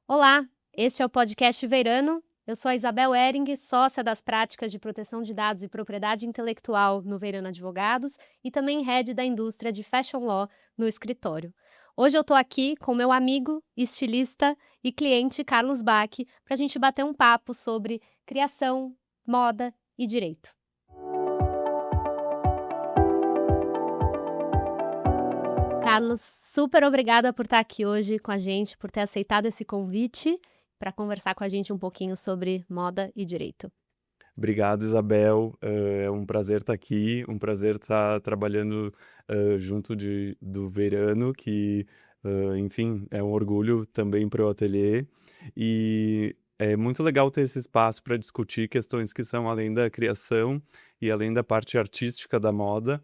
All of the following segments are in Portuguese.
Olá, este é o podcast Verano. Eu sou a Isabel Hering, sócia das práticas de proteção de dados e propriedade intelectual no Verano Advogados e também head da indústria de Fashion Law no escritório. Hoje eu estou aqui com meu amigo, estilista e cliente Carlos Bach para a gente bater um papo sobre criação, moda e direito. Carlos, super obrigada por estar aqui hoje com a gente, por ter aceitado esse convite para conversar com a gente um pouquinho sobre moda e direito. Obrigado, Isabel. É um prazer estar aqui, um prazer estar trabalhando junto do Verano, que, enfim, é um orgulho também para o ateliê. E é muito legal ter esse espaço para discutir questões que são além da criação e além da parte artística da moda,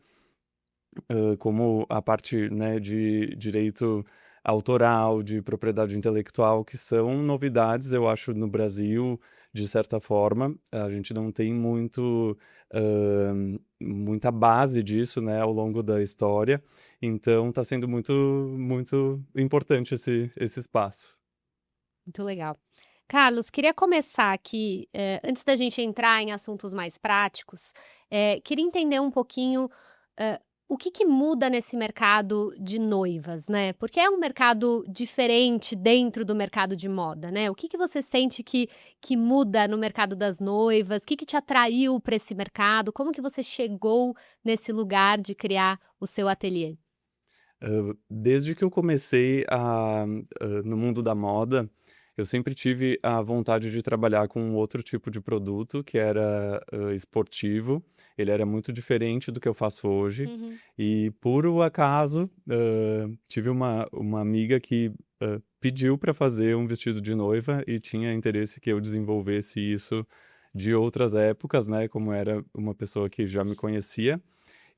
como a parte, né, de direito autoral, de propriedade intelectual, que são novidades, eu acho, no Brasil, de certa forma. A gente não tem muita base disso, né, ao longo da história. Então, está sendo muito, muito importante esse espaço. Muito legal. Carlos, queria começar aqui, antes da gente entrar em assuntos mais práticos, queria entender um pouquinho, o que muda nesse mercado de noivas, né? Porque é um mercado diferente dentro do mercado de moda, né? O que você sente que muda no mercado das noivas? O que te atraiu para esse mercado? Como que você chegou nesse lugar de criar o seu ateliê? Desde que eu comecei no mundo da moda, eu sempre tive a vontade de trabalhar com outro tipo de produto, que era, esportivo. Ele era muito diferente do que eu faço hoje. Uhum. E, por o acaso, tive uma amiga que, pediu para fazer um vestido de noiva e tinha interesse que eu desenvolvesse isso de outras épocas, né, como era uma pessoa que já me conhecia.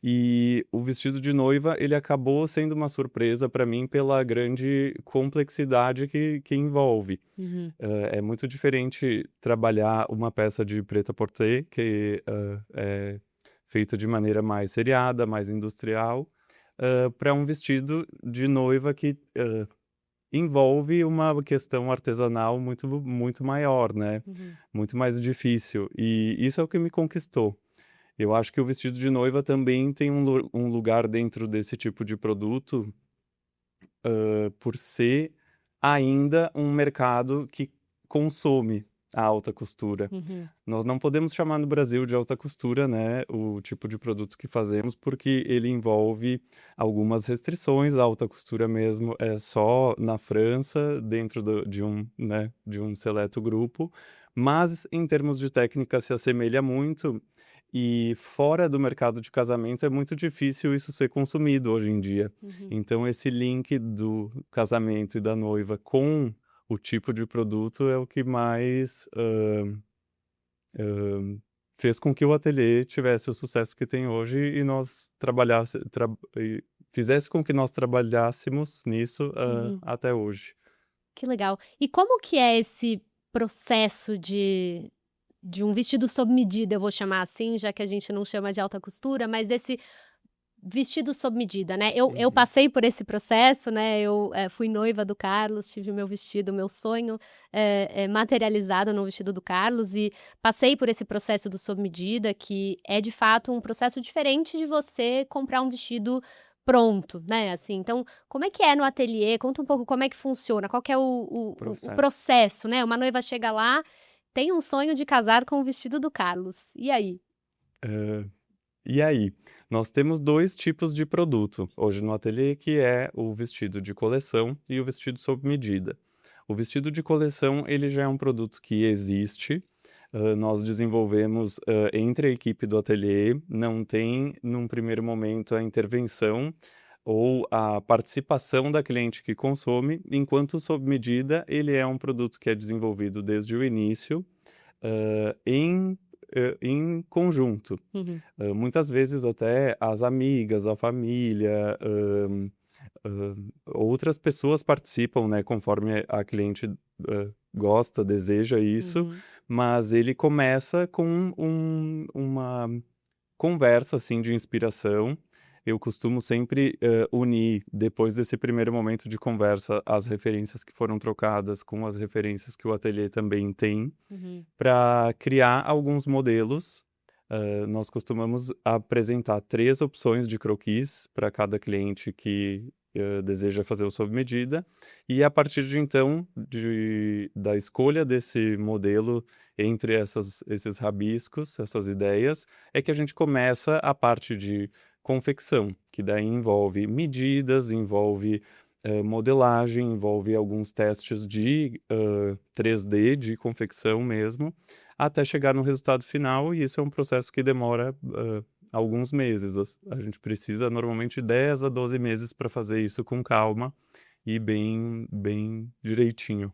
E o vestido de noiva, ele acabou sendo uma surpresa para mim pela grande complexidade que envolve. Uhum. É muito diferente trabalhar uma peça de prêt-à-porter que, é feita de maneira mais seriada, mais industrial, para um vestido de noiva que, envolve uma questão artesanal muito maior, né, Uhum. muito mais difícil. E isso é o que me conquistou. Eu acho que o vestido de noiva também tem um lugar dentro desse tipo de produto, por ser ainda um mercado que consome a alta costura. Uhum. Nós não podemos chamar no Brasil de alta costura, né, o tipo de produto que fazemos, porque ele envolve algumas restrições. A alta costura mesmo é só na França, dentro de né, de um seleto grupo, mas em termos de técnica se assemelha muito, e fora do mercado de casamento é muito difícil isso ser consumido hoje em dia. Uhum. Então esse link do casamento e da noiva com o tipo de produto é o que mais, hã, fez com que o ateliê tivesse o sucesso que tem hoje e nós fizesse com que nós trabalhássemos nisso, Uhum. até hoje. Que legal. E como que é esse processo de um vestido sob medida, eu vou chamar assim, já que a gente não chama de alta costura, mas desse vestido sob medida, né. Eu Uhum. passei por esse processo, né, eu, fui noiva do Carlos, tive meu vestido, meu sonho, materializado no vestido do Carlos e passei por esse processo do sob medida, que é de fato um processo diferente de você comprar um vestido pronto, né, assim. Então, como é que é no ateliê? Conta um pouco como é que funciona, qual que é o Processo. processo, né. Uma noiva chega lá, tem um sonho de casar com o vestido do Carlos, e aí? Hã, e aí? Nós temos 2 tipos de produto hoje no ateliê, que é o vestido de coleção e o vestido sob medida. O vestido de coleção, ele já é um produto que existe. Nós desenvolvemos, entre a equipe do ateliê, não tem, num primeiro momento, a intervenção ou a participação da cliente que consome, enquanto o sob medida, ele é um produto que é desenvolvido desde o início, em conjunto. Uhum, Muitas vezes até as amigas, a família, outras pessoas participam, né, conforme a cliente, gosta, deseja isso, uhum, mas ele começa com uma conversa, assim, de inspiração, eu costumo sempre unir, depois desse primeiro momento de conversa, as referências que foram trocadas com as referências que o ateliê também tem, Uhum. para criar alguns modelos. Nós costumamos apresentar 3 opções de croquis para cada cliente que deseja fazer o sob medida, e a partir de então, da escolha desse modelo entre esses rabiscos, essas ideias, é que a gente começa a parte de confecção, que daí envolve medidas, envolve modelagem, envolve alguns testes de 3D, de confecção mesmo, até chegar no resultado final, e isso é um processo que demora alguns meses. A gente precisa normalmente 10 a 12 meses para fazer isso com calma e bem direitinho.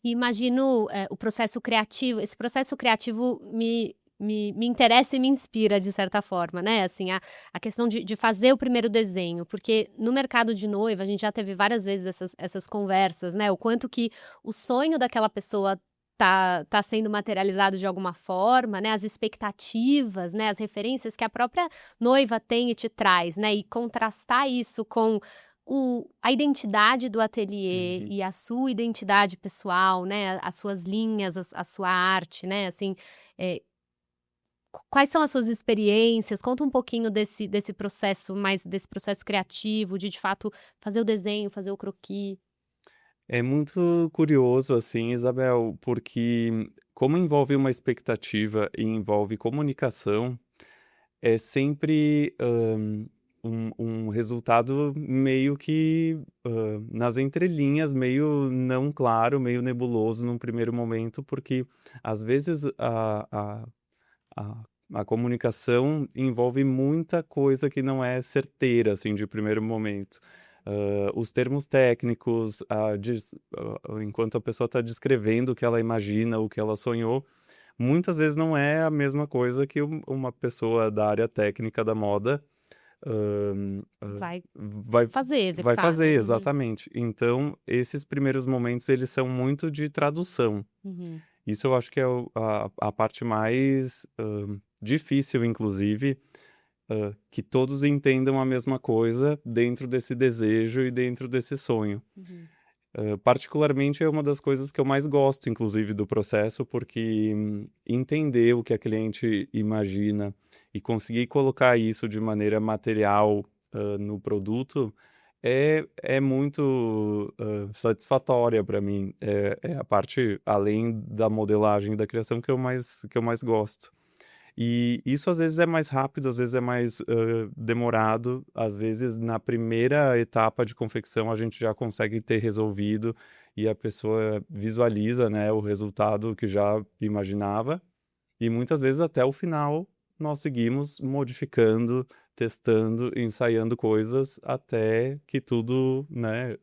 E imagino, o processo criativo, esse processo criativo me interessa e me inspira de certa forma, né, assim, a questão de fazer o primeiro desenho, porque no mercado de noiva a gente já teve várias vezes essas conversas, né, o quanto que o sonho daquela pessoa tá sendo materializado de alguma forma, né, as expectativas, né, as referências que a própria noiva tem e te traz, né, e contrastar isso com a identidade do ateliê Uhum. e a sua identidade pessoal, né, as suas linhas, a sua arte, né, assim, eh, quais são as suas experiências? Conta um pouquinho desse processo, mais desse processo criativo, de fato fazer o desenho, fazer o croquis. É muito curioso, assim, Isabel, porque como envolve uma expectativa e envolve comunicação, é sempre um resultado meio que nas entrelinhas, meio não claro, meio nebuloso num primeiro momento, porque às vezes a, a comunicação envolve muita coisa que não é certeira, assim, de primeiro momento. Os termos técnicos, enquanto a pessoa está descrevendo o que ela imagina, o que ela sonhou, muitas vezes não é a mesma coisa que uma pessoa da área técnica da moda hã, Vai vai fazer, vai executar, fazer, né. Uhum, exatamente. Então, esses primeiros momentos, eles são muito de tradução. uhum, Isso eu acho que é a parte mais difícil, inclusive, que todos entendam a mesma coisa dentro desse desejo e dentro desse sonho. uhum, Particularmente é uma das coisas que eu mais gosto, inclusive, do processo, porque entender o que a cliente imagina e conseguir colocar isso de maneira material, no produto é muito, satisfatória para mim. É a parte, além da modelagem e da criação, que eu mais gosto. E isso às vezes é mais rápido, às vezes é mais demorado, às vezes na primeira etapa de confecção a gente já consegue ter resolvido e a pessoa visualiza, né, o resultado que já imaginava, e muitas vezes até o final nós seguimos modificando, testando, ensaiando coisas até que tudo, né,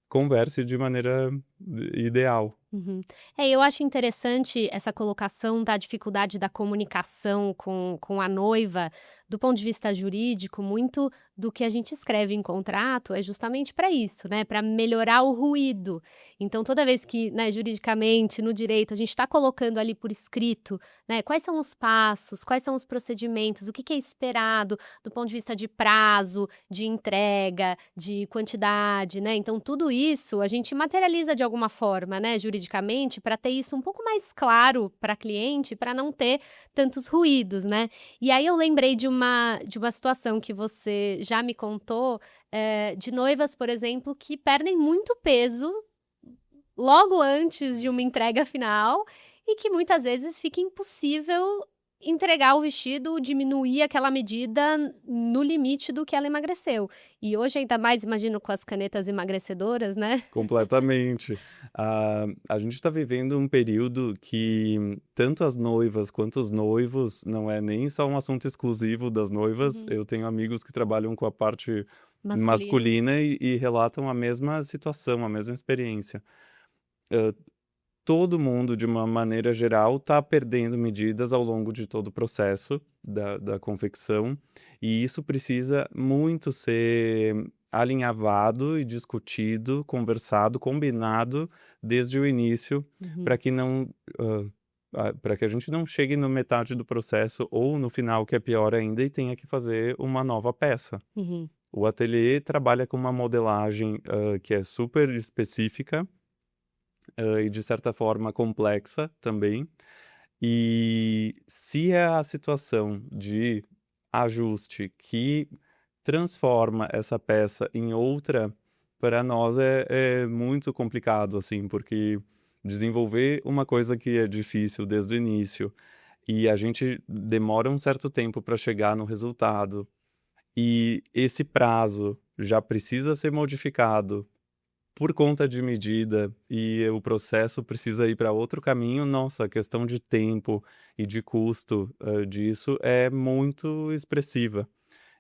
converse de maneira ideal. uhum. É, eu acho interessante essa colocação da dificuldade da comunicação com a noiva, do ponto de vista jurídico, muito do que a gente escreve em contrato é justamente para isso, né, para melhorar o ruído. Então toda vez que, né, juridicamente, no direito, a gente está colocando ali por escrito, né, quais são os passos, quais são os procedimentos, o que que é esperado do ponto de vista de prazo, de entrega, de quantidade, né, então tudo isso a gente materializa de alguma forma, né, juridicamente, para ter isso um pouco mais claro para cliente, para não ter tantos ruídos, né. E aí eu lembrei de uma situação que você já me contou, de noivas, por exemplo, que perdem muito peso logo antes de uma entrega final, e que muitas vezes fica impossível entregar o vestido, diminuir aquela medida no limite do que ela emagreceu. E hoje ainda mais, imagino, com as canetas emagrecedoras, né. Completamente. A gente está vivendo um período que tanto as noivas quanto os noivos, não é nem só um assunto exclusivo das noivas, Uhum. eu tenho amigos que trabalham com a parte Masculino. masculina e relatam a mesma situação, a mesma experiência. Hã, Todo mundo, de uma maneira geral, está perdendo medidas ao longo de todo o processo da confecção, e isso precisa muito ser alinhavado e discutido, conversado, combinado desde o início, Uhum. para que não para que a gente não chegue no metade do processo ou no final, que é pior ainda, e tenha que fazer uma nova peça. Uhum. O ateliê trabalha com uma modelagem, que é super específica, e de certa forma complexa também. E se é a situação de ajuste que transforma essa peça em outra, para nós é muito complicado, assim, porque desenvolver uma coisa que é difícil desde o início e a gente demora um certo tempo para chegar no resultado, e esse prazo já precisa ser modificado por conta de medida e o processo precisa ir para outro caminho, nossa, a questão de tempo e de custo, disso é muito expressiva.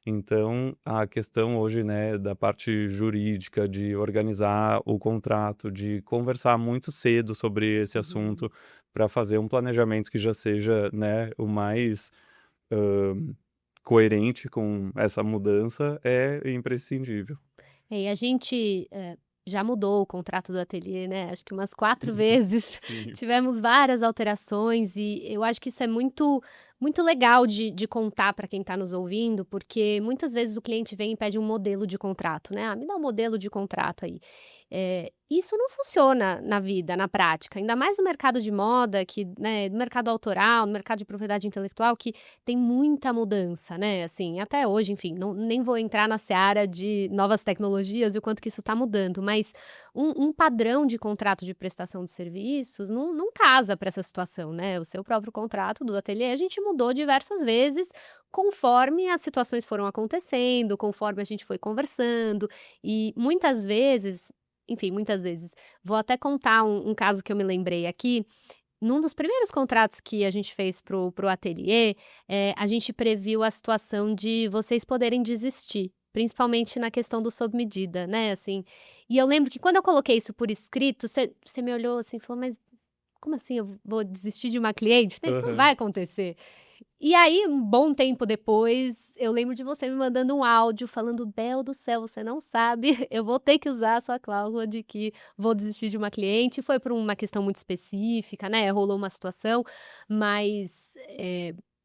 Então, a questão hoje, né, da parte jurídica, de organizar o contrato, de conversar muito cedo sobre esse Uhum. assunto, para fazer um planejamento que já seja, né, o mais, hã, coerente com essa mudança, é imprescindível. É, e a gente, já mudou o contrato do ateliê, né, acho que umas 4 vezes, Sim. tivemos várias alterações e eu acho que isso é muito legal de contar para quem está nos ouvindo, porque muitas vezes o cliente vem e pede um modelo de contrato, né, "Ah, me dá um modelo de contrato aí". Isso não funciona na vida, na prática, ainda mais no mercado de moda que, né, no mercado autoral, no mercado de propriedade intelectual que tem muita mudança, né, assim, até hoje, enfim, nem vou entrar na seara de novas tecnologias e o quanto que isso está mudando, mas um padrão de contrato de prestação de serviços não casa para essa situação, né. O seu próprio contrato do ateliê a gente mudou diversas vezes, conforme as situações foram acontecendo, conforme a gente foi conversando, e muitas vezes, enfim, muitas vezes, vou até contar um caso que eu me lembrei aqui, num dos primeiros contratos que a gente fez para o ateliê, a gente previu a situação de vocês poderem desistir, principalmente na questão do sob medida, né, assim. E eu lembro que quando eu coloquei isso por escrito, você me olhou assim e falou: "Mas como assim eu vou desistir de uma cliente? Falei: "Isso não vai Aham. acontecer". E aí, um bom tempo depois, eu lembro de você me mandando um áudio falando: "Bel do céu, você não sabe, eu vou ter que usar a sua cláusula de que vou desistir de uma cliente". Foi por uma questão muito específica, né, rolou uma situação, mas,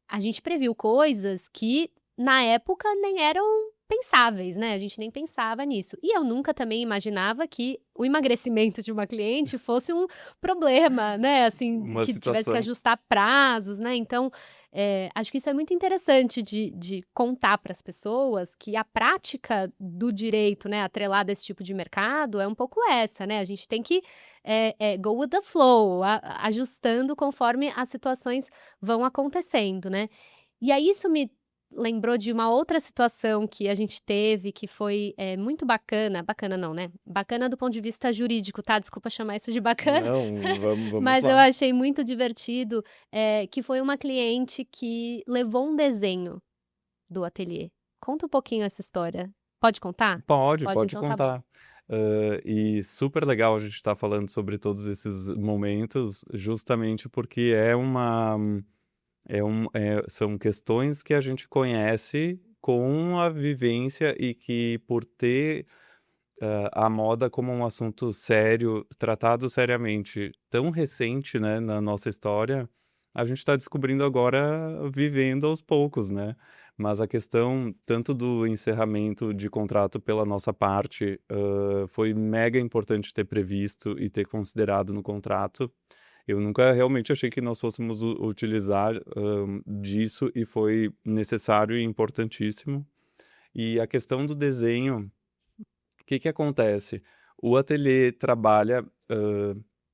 a gente previu coisas que na época nem eram pensáveis, né, a gente nem pensava nisso. E eu nunca também imaginava que o emagrecimento de uma cliente fosse um problema, né, assim, Uma que tivesse que situação. ajustar prazos, né, então acho que isso é muito interessante de contar para as pessoas que a prática do direito, né, atrelada a esse tipo de mercado é um pouco essa, né, a gente tem que, go with the flow, ajustando conforme as situações vão acontecendo, né. E aí isso me lembrou de uma outra situação que a gente teve que foi, muito bacana, bacana não, né, bacana do ponto de vista jurídico, tá, desculpa chamar isso de bacana, Não, vamos mas eu lá. achei muito divertido, que foi uma cliente que levou um desenho do ateliê. Conta um pouquinho essa história. Pode contar? Pode, Pode, pode então tá bom. contar. E super legal a gente estar falando sobre todos esses momentos, justamente porque são questões que a gente conhece com a vivência e que por ter, a moda como um assunto sério, tratado seriamente, tão recente, né, na nossa história, a gente está descobrindo agora vivendo aos poucos, né. Mas a questão tanto do encerramento de contrato pela nossa parte, foi mega importante ter previsto e ter considerado no contrato. Eu nunca realmente achei que nós fôssemos utilizar, disso e foi necessário e importantíssimo. E a questão do desenho, o que que acontece? O ateliê trabalha,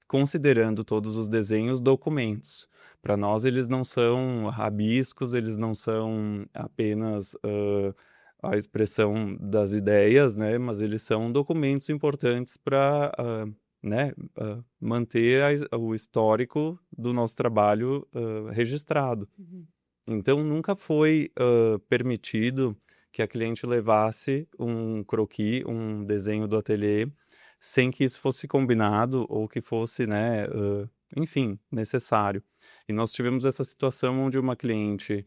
considerando todos os desenhos documentos. Para nós eles não são rabiscos, eles não são apenas, a expressão das ideias, né, mas eles são documentos importantes para, né, manter o histórico do nosso trabalho, registrado. Uhum, Então nunca foi, permitido que a cliente levasse um croquis, um desenho do ateliê, sem que isso fosse combinado ou que fosse, né, enfim, necessário. E nós tivemos essa situação onde uma cliente,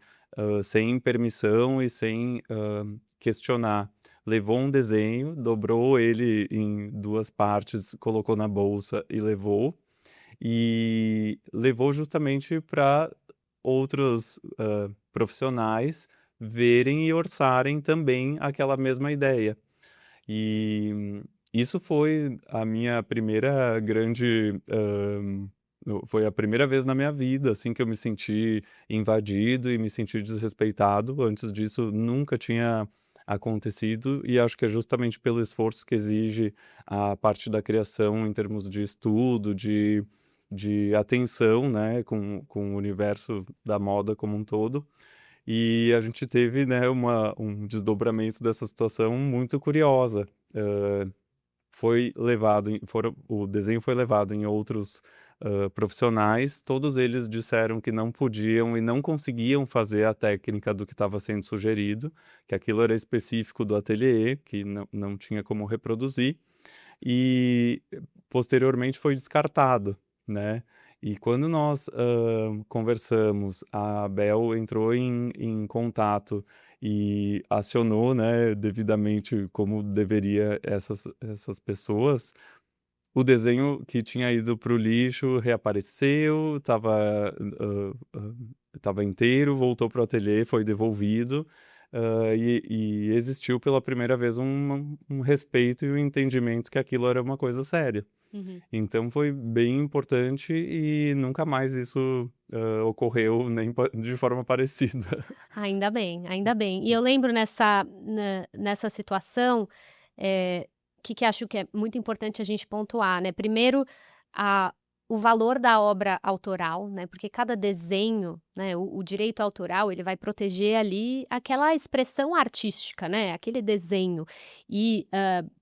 sem permissão e sem, questionar, levou um desenho, dobrou ele em 2 partes, colocou na bolsa e levou. e levou justamente para outros, profissionais verem e orçarem também aquela mesma ideia. E isso foi a minha primeira grande, foi a primeira vez na minha vida, assim, que eu me senti invadido e me senti desrespeitado. Antes disso, nunca tinha acontecido e acho que é justamente pelo esforço que exige a parte da criação em termos de estudo, de atenção, né, com o universo da moda como um todo. E a gente teve, né, um desdobramento dessa situação muito curiosa. Hã, o desenho foi levado em outros, profissionais, todos eles disseram que não podiam e não conseguiam fazer a técnica do que estava sendo sugerido, que aquilo era específico do ateliê, que não tinha como reproduzir. E posteriormente foi descartado, né. E quando nós, conversamos, a Bel entrou em contato e acionou, né, devidamente como deveria essas pessoas, o desenho que tinha ido para o lixo reapareceu, estava inteiro, voltou para o ateliê, foi devolvido, e existiu pela primeira vez um respeito e um entendimento que aquilo era uma coisa séria. Uhum. Então foi bem importante e nunca mais isso, ocorreu nem de forma parecida. Ainda bem, ainda bem. E eu lembro nessa situação, que acho que é muito importante a gente pontuar, né, primeiro, a o valor da obra autoral, né, porque cada desenho, né, o direito autoral, ele vai proteger ali aquela expressão artística, né, aquele desenho. E,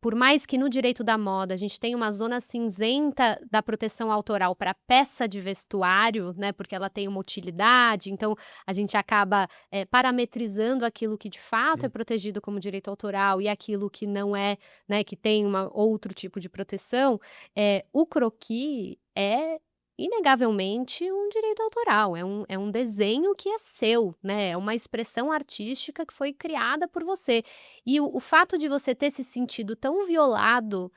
por mais que no direito da moda a gente tenha uma zona cinzenta da proteção autoral para peça de vestuário, né, porque ela tem uma utilidade, então a gente acaba parametrizando aquilo que de fato é Hum. protegido como direito autoral e aquilo que não é, né, que tem uma outro tipo de proteção, o croquis é inegavelmente um direito autoral, é um desenho que é seu, né, é uma expressão artística que foi criada por você. E o fato de você ter se sentido tão violado,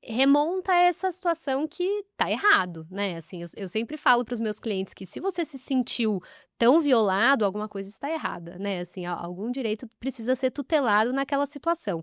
remonta a essa situação que tá errado, né, assim, eu sempre falo para os meus clientes que se você se sentiu tão violado, alguma coisa está errada, né, assim, algum direito precisa ser tutelado naquela situação.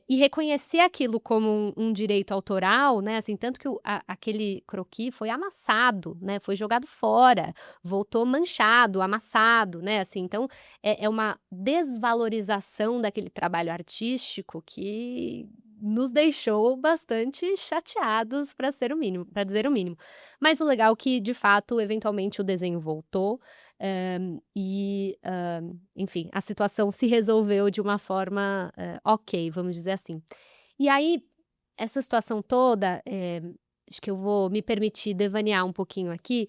E reconhecer aquilo como um direito autoral, né, assim, tanto que aquele croquis foi amassado, né, foi jogado fora, voltou manchado, amassado, né, assim, então é uma desvalorização daquele trabalho artístico que nos deixou bastante chateados, para ser o mínimo, para dizer o mínimo. Mas o legal é que, de fato, eventualmente o desenho voltou, enfim, a situação se resolveu de uma forma, ok, vamos dizer assim. E aí, essa situação toda, acho que eu vou me permitir devanear um pouquinho aqui,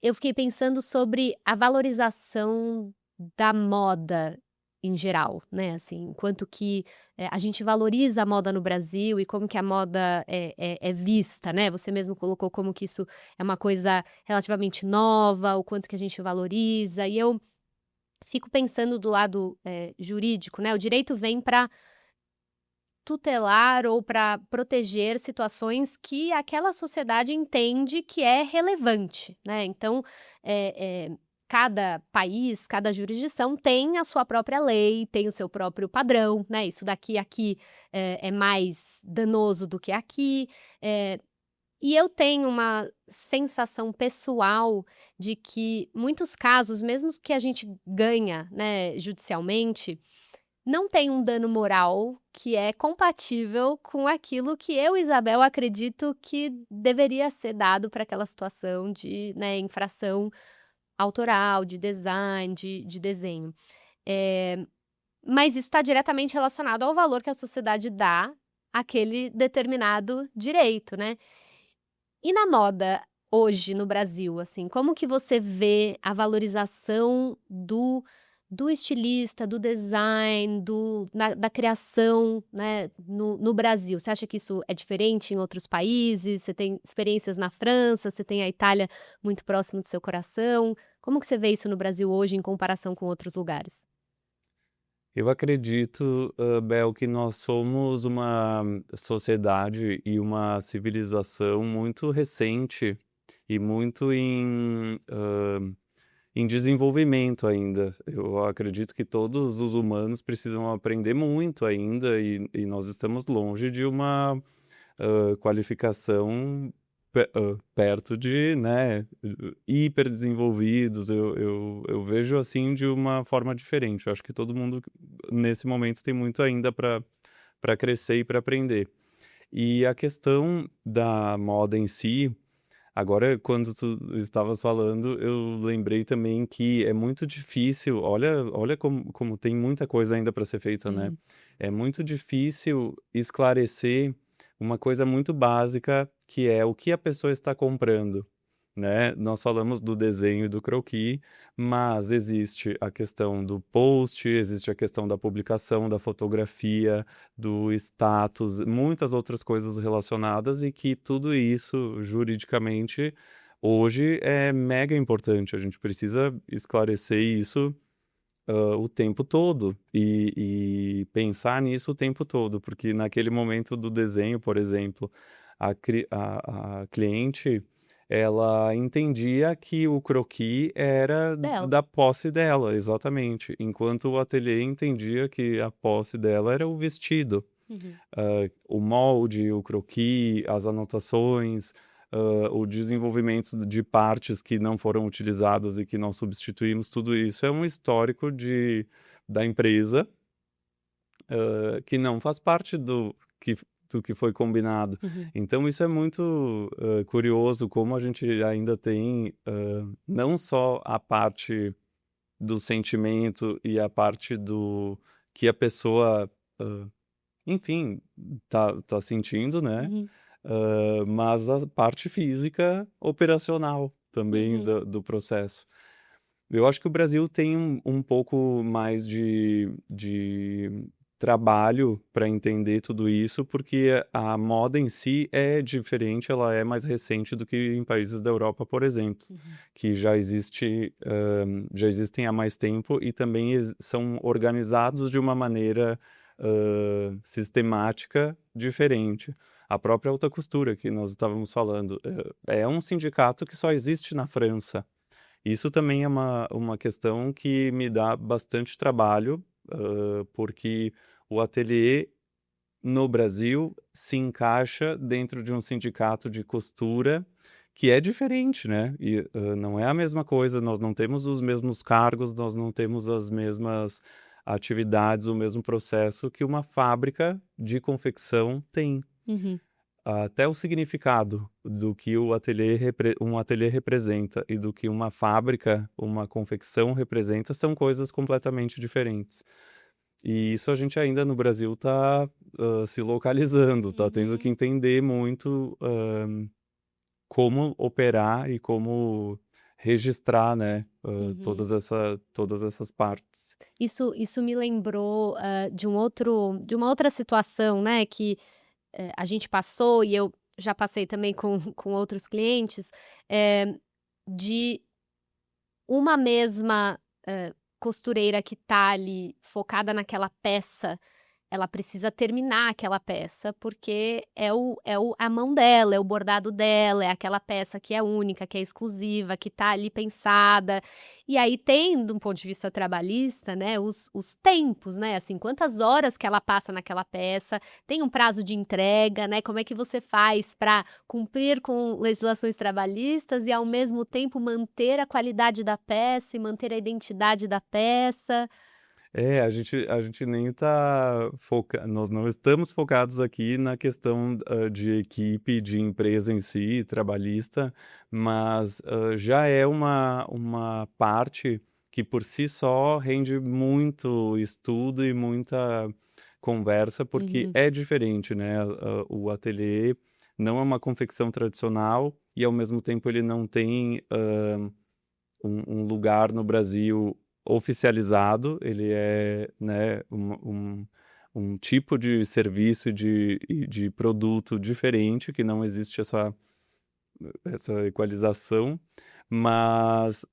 eu fiquei pensando sobre a valorização da moda em geral, né, assim, quanto que, a gente valoriza a moda no Brasil e como que a moda é vista, né, você mesmo colocou como que isso é uma coisa relativamente nova, o quanto que a gente valoriza, e eu fico pensando do lado, jurídico, né, o direito vem para tutelar ou para proteger situações que aquela sociedade entende que é relevante, né, então, cada país, cada jurisdição tem a sua própria lei, tem o seu próprio padrão, né, isso daqui aqui, é mais danoso do que aqui, e eu tenho uma sensação pessoal de que muitos casos, mesmo que a gente ganha, né, judicialmente, não tem um dano moral que é compatível com aquilo que eu, Isabel, acredito que deveria ser dado para aquela situação de, né, infração autoral, de design, de desenho. Eh, mas isso está diretamente relacionado ao valor que a sociedade dá àquele determinado direito, né. E na moda, hoje, no Brasil, assim, como que você vê a valorização do estilista, do design, da criação, né, no Brasil? Você acha que isso é diferente em outros países? Você tem experiências na França, você tem a Itália muito próximo do seu coração. Como que você vê isso no Brasil hoje em comparação com outros lugares? Eu acredito, Bel, que nós somos uma sociedade e uma civilização muito recente e muito em desenvolvimento ainda. Eu acredito que todos os humanos precisam aprender muito ainda e nós estamos longe de uma qualificação perto de, né, hiperdesenvolvidos. Eu vejo assim de uma forma diferente. Eu acho que todo mundo nesse momento tem muito ainda para crescer e para aprender. E a questão da moda em si, agora quando tu estavas falando, eu lembrei também que é muito difícil. Olha como tem muita coisa ainda para ser feita, né? Hum. É muito difícil esclarecer uma coisa muito básica, que é o que a pessoa está comprando, né? Nós falamos do desenho e do croquis, mas existe a questão do post, existe a questão da publicação, da fotografia, do status, muitas outras coisas relacionadas e que tudo isso, juridicamente, hoje é mega importante. A gente precisa esclarecer isso o tempo todo e pensar nisso o tempo todo, porque naquele momento do desenho, por exemplo, a cliente, ela entendia que o croquis era Dela. da posse dela, exatamente, enquanto o ateliê entendia que a posse dela era o vestido. Uhum. O molde, o croquis, as anotações, o desenvolvimento de partes que não foram utilizadas e que nós substituímos, tudo isso é um histórico da empresa, que não faz parte do que foi combinado. Uhum. Então isso é muito curioso, como a gente ainda tem não só a parte do sentimento e a parte do que a pessoa, enfim, tá sentindo, né? Uhum. Mas a parte física operacional também Uhum. do processo. Eu acho que o Brasil tem um pouco mais de trabalho para entender tudo isso, porque a moda em si é diferente, ela é mais recente do que em países da Europa, por exemplo, Uhum. que já existem há mais tempo e também são organizados de uma maneira sistemática diferente. A própria alta costura que nós estávamos falando, é um sindicato que só existe na França. Isso também é uma questão que me dá bastante trabalho, porque o ateliê no Brasil se encaixa dentro de um sindicato de costura que é diferente, né? E não é a mesma coisa, nós não temos os mesmos cargos, nós não temos as mesmas atividades, o mesmo processo que uma fábrica de confecção tem. Uhum. Até o significado do que um ateliê representa e do que uma fábrica, uma confecção representa, são coisas completamente diferentes. E isso a gente ainda no Brasil está se localizando, está tendo que Uhum. entender muito como operar e como registrar, né, Uhum. todas essas partes. Isso me lembrou, de uma outra situação, né, que, a gente passou e eu já passei também com com outros clientes, de uma mesma, costureira que tá ali focada naquela peça, ela precisa terminar aquela peça, porque é a mão dela, é o bordado dela, é aquela peça que é única, que é exclusiva, que tá ali pensada. E aí tem, de um ponto de vista trabalhista, né, os tempos, né, assim, quantas horas que ela passa naquela peça, tem um prazo de entrega, né, como é que você faz para cumprir com legislações trabalhistas e ao mesmo tempo manter a qualidade da peça e manter a identidade da peça. É, a gente nem tá nós não estamos focados aqui na questão, de equipe, de empresa em si, trabalhista, mas, já é uma parte que por si só rende muito estudo e muita conversa, porque Uhum. é diferente, né, o ateliê não é uma confecção tradicional e ao mesmo tempo ele não tem, um lugar no Brasil oficializado, ele é, né, um tipo de serviço e de produto diferente, que não existe essa equalização, mas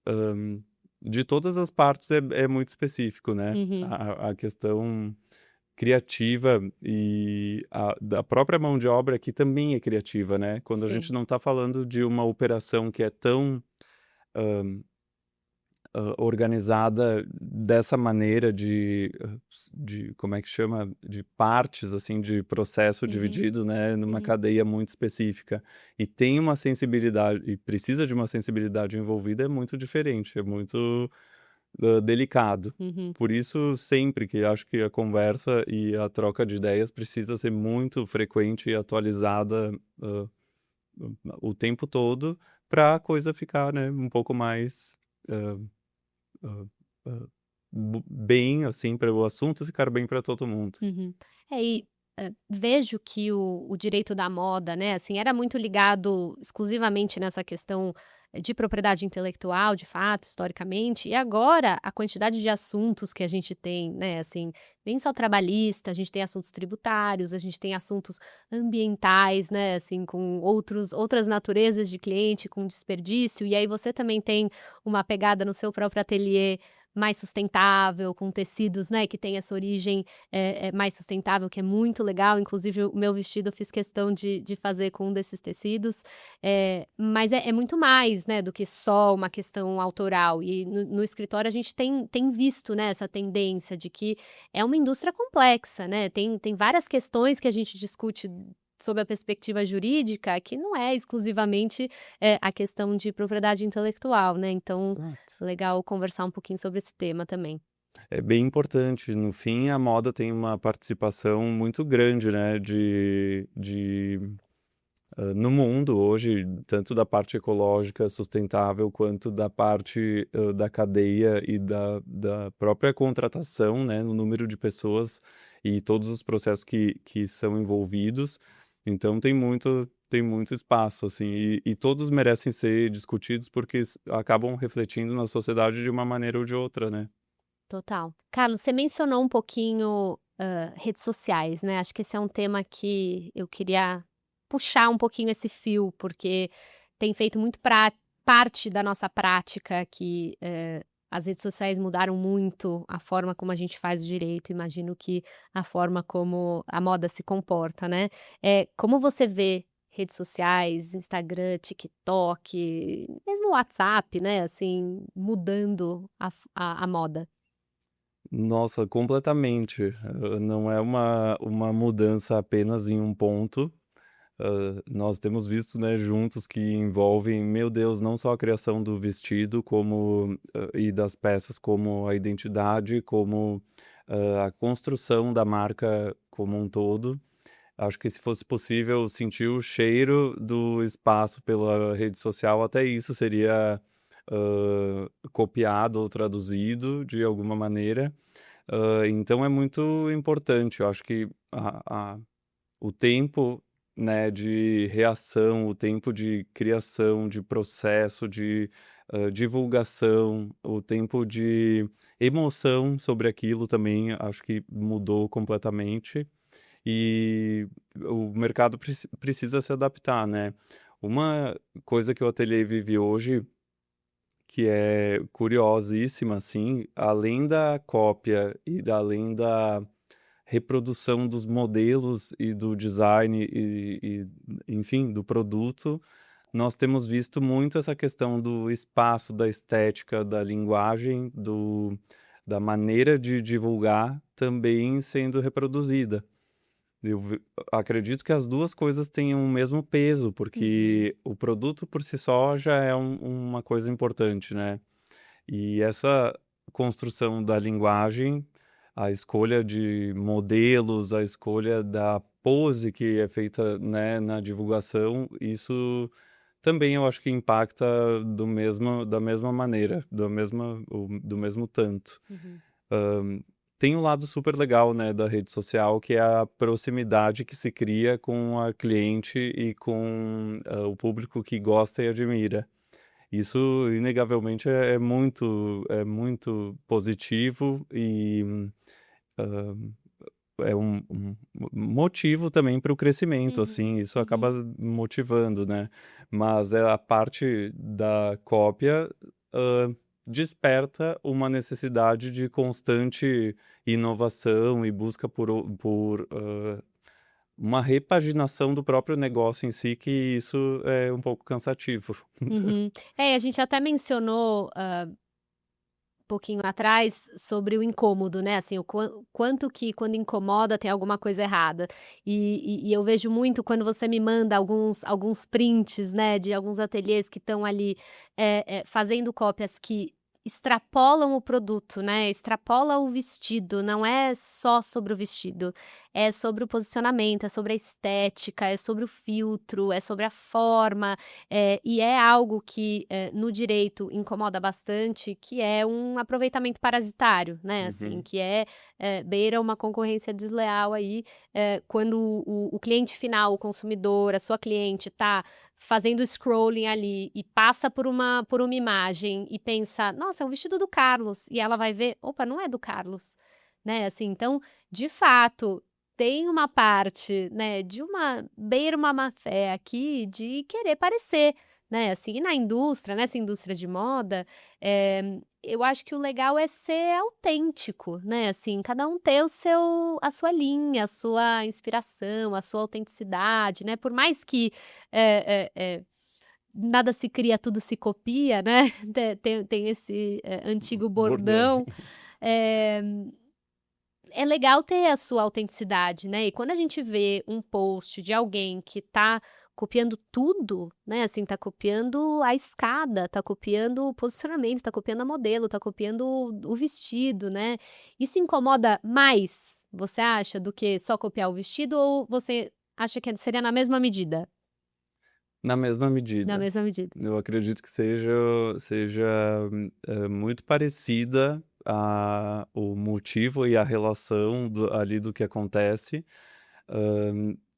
de todas as partes é muito específico, né. Uhum. A questão criativa e a da própria mão de obra aqui também é criativa, né. Quando a gente Sim. não está falando de uma operação que é tão, organizada dessa maneira de como é que chama? De partes, assim, de processo Uhum. dividido, né, numa Uhum. cadeia muito específica. E tem uma sensibilidade e precisa de uma sensibilidade envolvida, é muito diferente, é muito, delicado. Uhum. Por isso, sempre que acho que a conversa e a troca de ideias precisa ser muito frequente e atualizada, hã, o tempo todo, para a coisa ficar, né, um pouco mais, hã Hã, hã, bem, assim, para o assunto ficar bem para todo mundo. Uhum. É, e, vejo que o direito da moda, né, assim, era muito ligado exclusivamente nessa questão de propriedade intelectual, de fato, historicamente, e agora a quantidade de assuntos que a gente tem, né, assim, nem só trabalhista, a gente tem assuntos tributários, a gente tem assuntos ambientais, né, assim, com outras naturezas de cliente, com desperdício, e aí você também tem uma pegada no seu próprio ateliê mais sustentável, com tecidos, né, que tem essa origem mais sustentável, que é muito legal, inclusive o meu vestido eu fiz questão de fazer com um desses tecidos, mas é muito mais, né, do que só uma questão autoral e no escritório a gente tem visto, né, essa tendência de que é uma indústria complexa, né, tem várias questões que a gente discute sob a perspectiva jurídica que não é exclusivamente, a questão de propriedade intelectual, né, então Exato. legal conversar um pouquinho sobre esse tema também. É bem importante. No fim, a moda tem uma participação muito grande, né, no mundo hoje, tanto da parte ecológica sustentável, quanto da parte, da cadeia e da própria contratação, né, no número de pessoas e todos os processos que são envolvidos. Então tem muito espaço, assim, e todos merecem ser discutidos, porque acabam refletindo na sociedade de uma maneira ou de outra, né. Total. Carlos, você mencionou um pouquinho, redes sociais, né, acho que esse é um tema que eu queria puxar um pouquinho esse fio, porque tem feito muito parte da nossa prática que, as redes sociais mudaram muito a forma como a gente faz o direito, imagino que a forma como a moda se comporta, né. Como você vê redes sociais, Instagram, TikTok, mesmo o WhatsApp, né, assim, mudando a moda? Nossa, completamente. Não é uma mudança apenas em um ponto. Nós temos visto, né, juntos que envolvem, meu Deus, não só a criação do vestido como, e das peças, como a identidade, como, a construção da marca como um todo. Acho que se fosse possível sentir o cheiro do espaço pela rede social, até isso seria, copiado ou traduzido de alguma maneira. Então é muito importante, eu acho que o tempo, né, de reação, o tempo de criação, de processo, de, divulgação, o tempo de emoção sobre aquilo também acho que mudou completamente, e o mercado precisa se adaptar, né. Uma coisa que o ateliê vive hoje, que é curiosíssima, assim, além da cópia e além da reprodução dos modelos e do design enfim, do produto, nós temos visto muito essa questão do espaço, da estética, da linguagem, da maneira de divulgar também sendo reproduzida. Eu acredito que as 2 coisas tenham o mesmo peso, Uhum, porque o produto por si só já é uma coisa importante, né. E essa construção da linguagem, a escolha de modelos, a escolha da pose que é feita, né, na divulgação, isso também eu acho que impacta da mesma maneira, do mesmo tanto. uhum, Hã, Tem um lado super legal, né, da rede social, que é a proximidade que se cria com a cliente e com, o público que gosta e admira. Isso inegavelmente é muito positivo e, hã, é um motivo também para o crescimento, uhum, assim, isso acaba uhum, motivando, né. Mas é a parte da cópia, desperta uma necessidade de constante inovação e busca por uma repaginação do próprio negócio em si, que isso é um pouco cansativo. Uhum. É, a gente até mencionou, pouquinho atrás sobre o incômodo, né, assim, o quanto que quando incomoda tem alguma coisa errada. E eu vejo muito quando você me manda alguns prints, né, de alguns ateliês que estão ali, fazendo cópias que extrapolam o produto, né, extrapola o vestido, não é só sobre o vestido, é sobre o posicionamento, é sobre a estética, é sobre o filtro, é sobre a forma, e é algo que, no direito incomoda bastante, que é um aproveitamento parasitário, né, assim, Uhum, que beira uma concorrência desleal aí, quando o cliente final, o consumidor, a sua cliente tá fazendo scrolling ali e passa por uma imagem e pensa: "Nossa, é o vestido do Carlos", e ela vai ver: "Opa, não é do Carlos", né, assim, então, de fato, tem uma parte, né, de uma beira uma má-fé aqui de querer parecer, né, assim, e na indústria, nessa indústria de moda, eu acho que o legal é ser autêntico, né, assim, cada um ter a sua linha, a sua inspiração, a sua autenticidade, né, por mais que, nada se cria, tudo se copia, né, tem esse, antigo bordão. bordão, eh é legal ter a sua autenticidade, né, e quando a gente vê um post de alguém que tá copiando tudo, né, assim, tá copiando a escada, tá copiando o posicionamento, tá copiando a modelo, tá copiando o vestido, né, isso incomoda mais, você acha, do que só copiar o vestido ou você acha que seria na mesma medida? Na mesma Na medida. mesma medida. Eu acredito que seja, muito parecida o motivo e a relação ali do que acontece,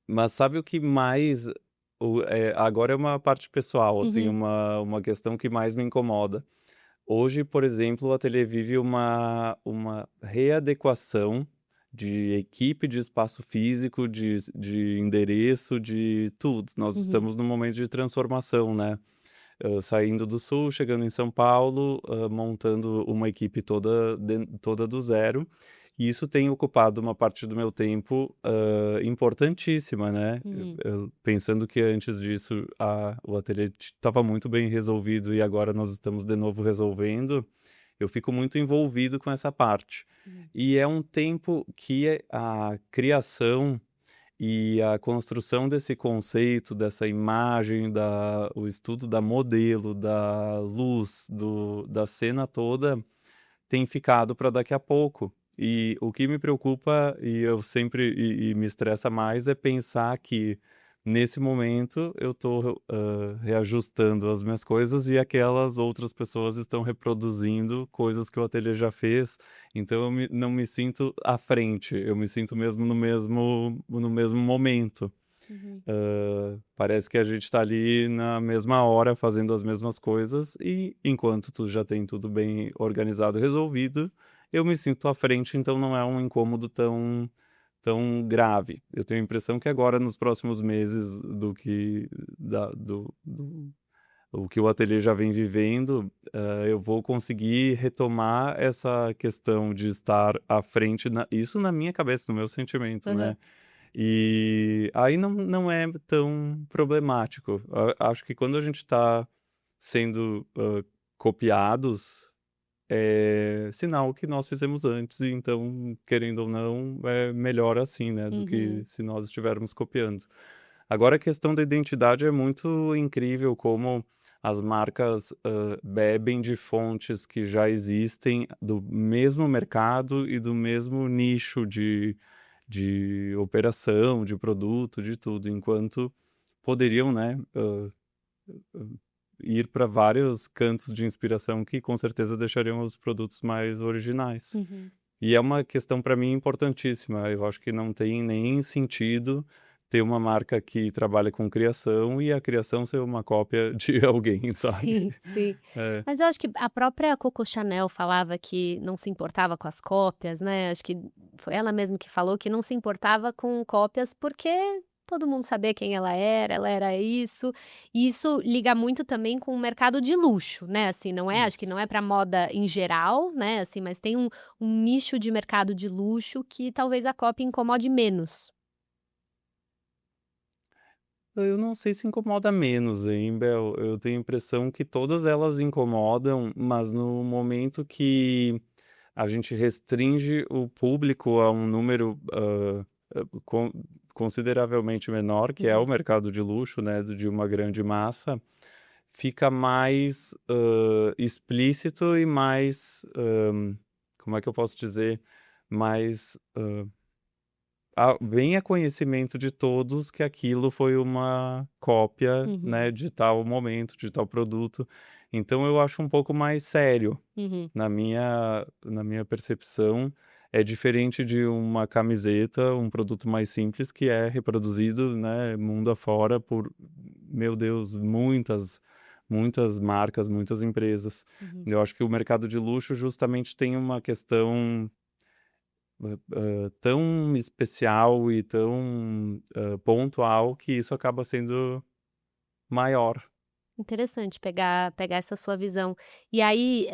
mas sabe o que mais agora é uma parte pessoal, assim, Uhum, uma questão que mais me incomoda. Hoje, por exemplo, o ateliê vive uma readequação de equipe, de espaço físico, de endereço, de tudo. Nós uhum, estamos num momento de transformação, né? Saindo do Sul, chegando em São Paulo, montando uma equipe toda do zero. E isso tem ocupado uma parte do meu tempo, importantíssima, né. uhum, Eu pensando que antes disso o ateliê estava muito bem resolvido e agora nós estamos de novo resolvendo, eu fico muito envolvido com essa parte. uhum, E é um tempo que a criação e a construção desse conceito, dessa imagem, o estudo da modelo, da luz, da cena toda, tem ficado para daqui a pouco. E o que me preocupa e me estressa mais é pensar que, nesse momento, eu estou reajustando as minhas coisas e aquelas outras pessoas estão reproduzindo coisas que o ateliê já fez, então não me sinto à frente, eu me sinto mesmo no mesmo momento. uhum, Parece que a gente está ali na mesma hora fazendo as mesmas coisas e enquanto tu já tem tudo bem organizado e resolvido, eu me sinto à frente, então não é um incômodo tão grave. Eu tenho a impressão que agora nos próximos meses do que da do o que o ateliê já vem vivendo, eu vou conseguir retomar essa questão de estar à frente isso na minha cabeça, no meu sentimento, aham, né. E aí não é tão problemático. Acho que quando a gente está sendo, copiados, é sinal que nós fizemos antes e então, querendo ou não, é melhor assim, né, do que uhum, se nós estivermos copiando. Agora a questão da identidade é muito incrível como as marcas, bebem de fontes que já existem do mesmo mercado e do mesmo nicho de operação, de produto, de tudo, enquanto poderiam, né, ir para vários cantos de inspiração que com certeza deixariam os produtos mais originais. uhum. E é uma questão para mim importantíssima, eu acho que não tem nem sentido ter uma marca que trabalha com criação e a criação ser uma cópia de alguém, sabe. Sim, sim. É. Mas eu acho que a própria Coco Chanel falava que não se importava com as cópias, né, acho que foi ela mesma que falou que não se importava com cópias, porque todo mundo sabia quem ela era isso. E isso liga muito também com o mercado de luxo, né, assim, não é acho que não Isso. é para moda em geral, né, assim, mas tem um nicho de mercado de luxo que talvez a cópia incomode menos. Eu não sei se incomoda menos, hein, Bel. Eu tenho a impressão que todas elas incomodam, mas no momento que a gente restringe o público a um número, consideravelmente menor, que é o Uhum, mercado de luxo, né, de uma grande massa, fica mais, explícito e mais, como é que eu posso dizer? Mais, vem a conhecimento de todos que aquilo foi uma cópia, uhum, né, de tal momento, de tal produto. Então eu acho um pouco mais sério. uhum. Na minha percepção, é diferente de uma camiseta, um produto mais simples que é reproduzido, né, mundo afora por, meu Deus, muitas marcas, muitas empresas. Uhum. Eu acho que o mercado de luxo justamente tem uma questão tão especial e tão, pontual que isso acaba sendo maior. Interessante pegar essa sua visão. E aí,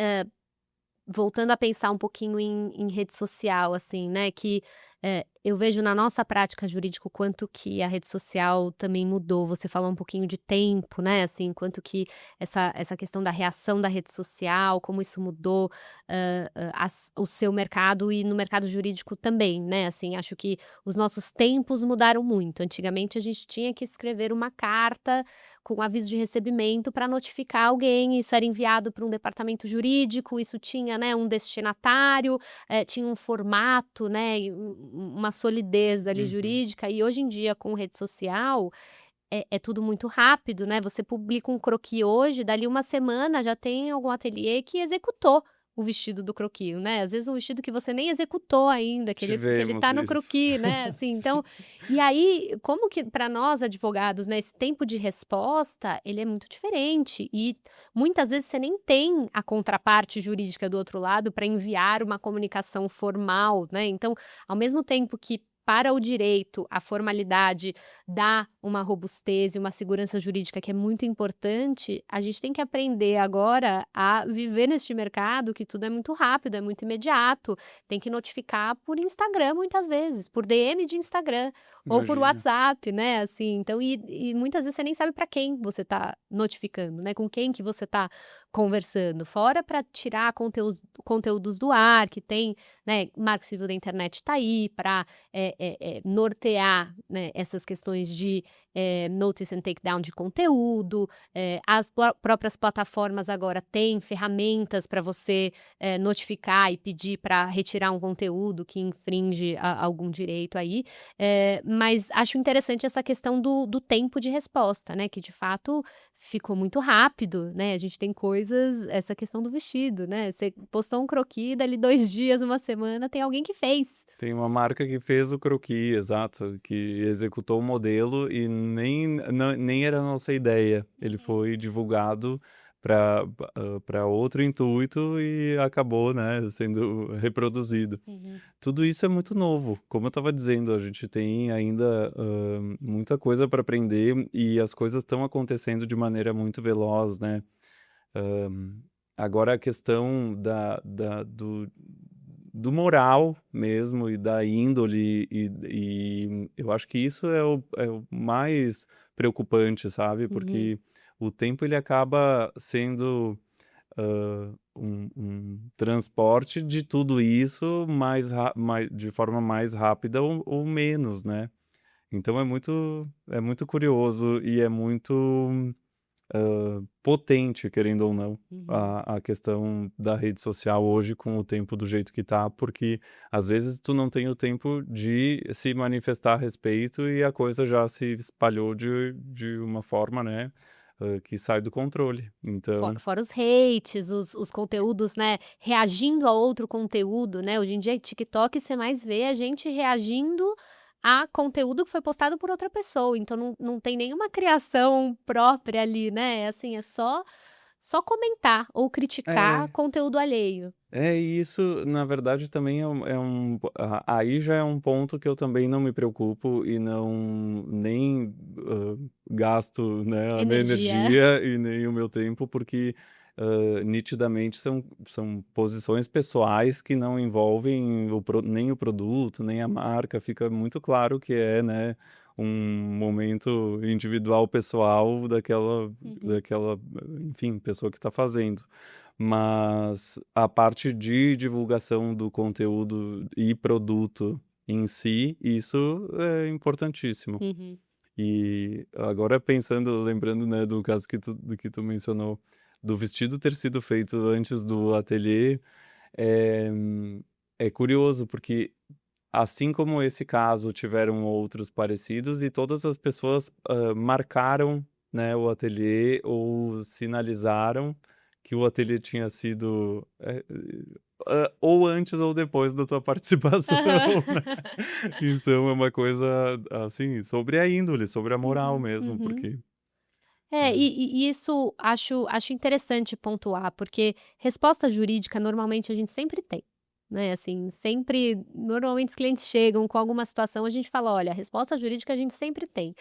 voltando a pensar um pouquinho em rede social, assim, né, que, eu vejo na nossa prática jurídica o quanto que a rede social também mudou. Você falou um pouquinho de tempo, né, assim, quanto que essa questão da reação da rede social, como isso mudou, o seu mercado e no mercado jurídico também, né, assim, acho que os nossos tempos mudaram muito. Antigamente a gente tinha que escrever uma carta com aviso de recebimento para notificar alguém, isso era enviado para um departamento jurídico, isso tinha, né, um destinatário, tinha um formato, né, e uma solidez ali Uhum. jurídica, e hoje em dia com rede social, é tudo muito rápido, né, você publica um croquis hoje, dali uma semana já tem algum ateliê que executou o vestido do croquis, né, às vezes um vestido que você nem executou ainda, que ele Tivemos tá no isso. croquis, né, assim, então Sim. e aí, como que para nós advogados, né, esse tempo de resposta, ele é muito diferente e muitas vezes você nem tem a contraparte jurídica do outro lado para enviar uma comunicação formal, né, então, ao mesmo tempo que para o direito, a formalidade dá uma robustez e uma segurança jurídica que é muito importante, a gente tem que aprender agora a viver neste mercado que tudo é muito rápido, é muito imediato, tem que notificar por Instagram muitas vezes, por DM de Instagram ou por Imagina. WhatsApp, né, assim, então e muitas vezes você nem sabe para quem você está notificando, né, com quem que você está conversando, fora para tirar conteúdos do ar, que tem, né, Marco Civil da Internet está aí para nortear, né, essas questões de, notice and takedown de conteúdo, as próprias plataformas agora têm ferramentas para você, notificar e pedir para retirar um conteúdo que infringe algum direito aí, mas acho interessante essa questão do tempo de resposta, né, que de fato ficou muito rápido, né, a gente tem coisas essa questão do vestido, né, você postou um croquis, dali 2 dias, uma semana, tem alguém que fez. Tem uma marca que fez o croquis, exato, que executou o modelo e nem era a nossa ideia. Ele foi divulgado para outro intuito e acabou, né, sendo reproduzido. Uhum. Tudo isso é muito novo. Como eu estava dizendo, a gente tem ainda, muita coisa para aprender e as coisas estão acontecendo de maneira muito veloz, né. Hã, agora a questão do moral mesmo e da índole e eu acho que isso é o mais preocupante, sabe, Uhum, porque o tempo ele acaba sendo, um transporte de tudo isso de forma mais rápida ou menos, né. Então é muito curioso e é muito potente, querendo ou não, uhum. a questão da rede social hoje com o tempo do jeito que tá, porque às vezes tu não tem o tempo de se manifestar a respeito e a coisa já se espalhou de uma forma, né, que sai do controle. Então Fora os hates, os conteúdos, né, reagindo a outro conteúdo, né, hoje em dia TikTok você mais vê a gente reagindo a conteúdo que foi postado por outra pessoa, então não tem nenhuma criação própria ali, né, assim, é só comentar ou criticar É. conteúdo alheio. E isso, na verdade, também aí já é um ponto que eu também não me preocupo e não nem, gasto, né, a minha Energia. energia e nem o meu tempo, porque, nitidamente são posições pessoais que não envolvem nem o produto, nem a marca, fica muito claro que é, né, um momento individual, pessoal Uhum. daquela, enfim, pessoa que está fazendo. Mas a parte de divulgação do conteúdo e produto em si, isso é importantíssimo. Uhum. E agora pensando, lembrando, né, do caso do que tu mencionou, do vestido ter sido feito antes do ateliê, é, é curioso, porque assim como esse caso, tiveram outros parecidos e todas as pessoas, marcaram, né, o ateliê ou sinalizaram que o ateliê tinha sido, ou antes ou depois da tua participação, Aham. né. Então é uma coisa, assim, sobre a índole, sobre a moral Uhum, mesmo, uhum. porque É, é. e isso acho interessante pontuar, porque resposta jurídica normalmente a gente sempre tem, né, assim, sempre normalmente os clientes chegam com alguma situação, a gente fala: "Olha, a resposta jurídica a gente sempre tem".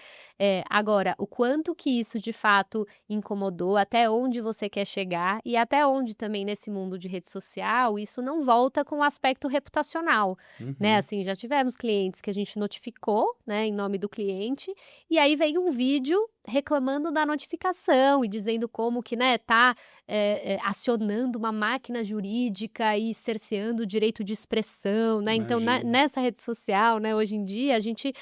Agora, o quanto que isso de fato incomodou, até onde você quer chegar e até onde também nesse mundo de rede social, isso não volta com o aspecto reputacional, né, Uhum. assim, já tivemos clientes que a gente notificou, né, em nome do cliente, e aí veio um vídeo reclamando da notificação e dizendo como que, né, tá, acionando uma máquina jurídica e cerceando o direito de expressão, né. Então Imagino. nessa rede social, né, hoje em dia a gente,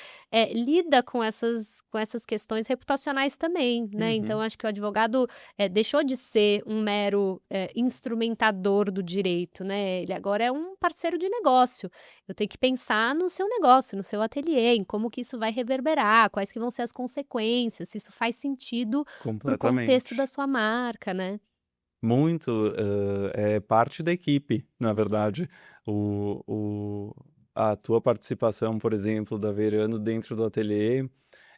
lida com essas questões reputacionais também, né. Então Uhum. acho que o advogado, deixou de ser um mero, instrumentador do direito, né, ele agora é um parceiro de negócio. Eu tenho que pensar no seu negócio, no seu ateliê, em como que isso vai reverberar, quais que vão ser as consequências, se isso faz sentido para o contexto da Completamente. sua marca, né. Muito, é parte da equipe, na verdade. A tua participação, por exemplo, da Verano dentro do ateliê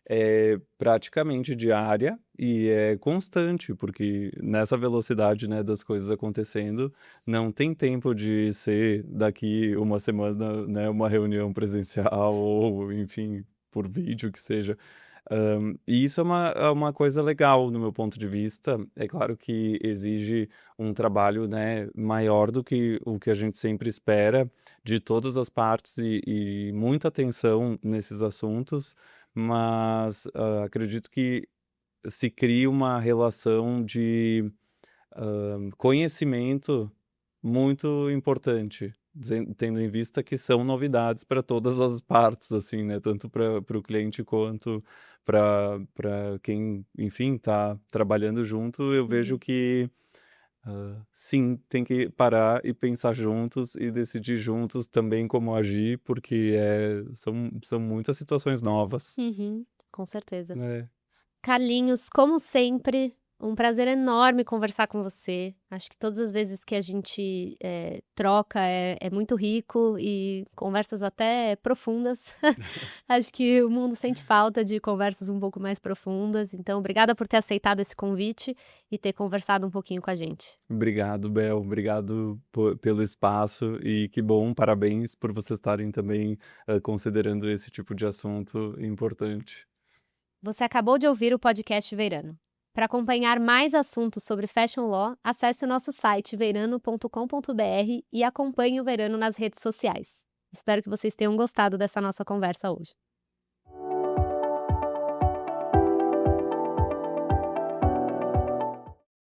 é praticamente diária e é constante, porque nessa velocidade, né, das coisas acontecendo, não tem tempo de ser daqui uma semana, né, uma reunião presencial ou, enfim, por vídeo, que seja. E isso é uma coisa legal no meu ponto de vista. É claro que exige um trabalho, né, maior do que o que a gente sempre espera de todas as partes e muita atenção nesses assuntos, mas, acredito que se cria uma relação de, conhecimento muito importante, tendo em vista que são novidades para todas as partes, assim, né, tanto para o cliente quanto para quem, enfim, está trabalhando junto. Eu vejo Uhum. que, sim, tem que parar e pensar juntos e decidir juntos também como agir, porque, são muitas situações novas. Uhum, com certeza. É. Carlinhos, como sempre, um prazer enorme conversar com você. Acho que todas as vezes que a gente, troca é muito rico e conversas até profundas. Acho que o mundo sente falta de conversas um pouco mais profundas, então obrigada por ter aceitado esse convite e ter conversado um pouquinho com a gente. Obrigado, Bel. Obrigado pelo espaço e que bom, parabéns por vocês estarem também, considerando esse tipo de assunto importante. Você acabou de ouvir o podcast Veirano. Para acompanhar mais assuntos sobre Fashion Law, acesse o nosso site veirano.com.br e acompanhe o Veirano nas redes sociais. Espero que vocês tenham gostado dessa nossa conversa hoje.